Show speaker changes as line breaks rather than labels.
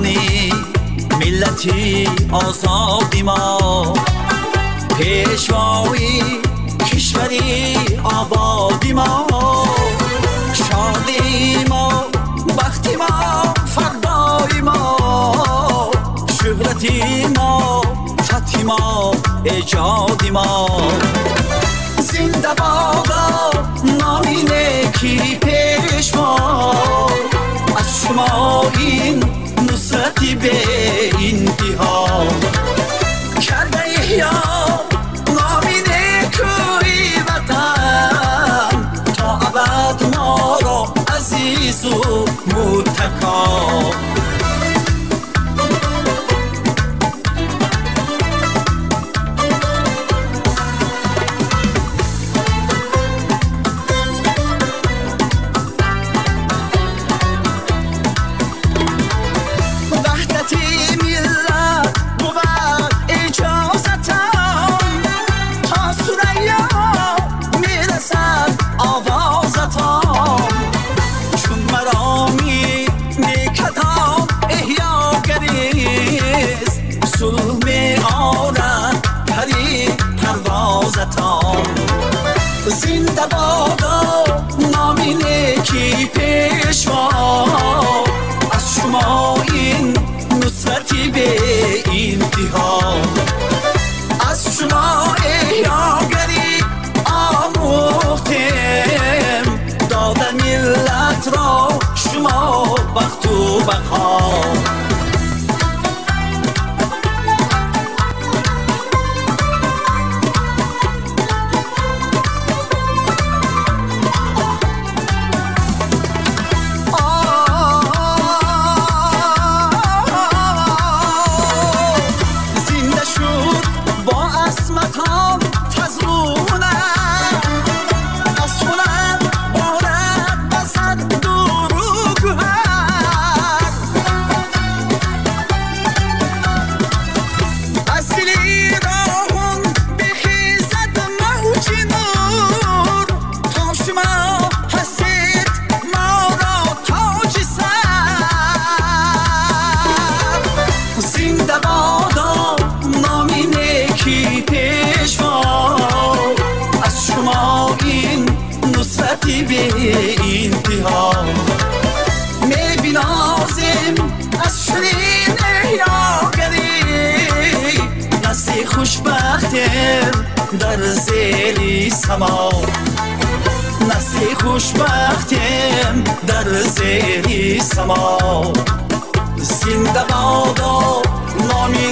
ایرانی ملتی آزادی ما، پیشوایی کشوری آبادی ما، شادی ما بختی ما فردای ما، شهرتی ما فتحی ما ایجادی ما. زنده بادا نامی نیکی پیشوا، از شما این نصرتی به انتها کرده احیا نامی نیکوی وطن، تا ابد ما را عزیز و متکا. زنده بادا نامی نیکی پیشوا، از شما این نصرتی به انتها، از شما احیاگری آموختیم، دادن ملت را شما بخت و بقا. به انتها میبینازیم از چنین احیاگری، نسل خوشبختیم در زیر سما، نسل خوشبختیم در زیر سما. زنده بادا نامی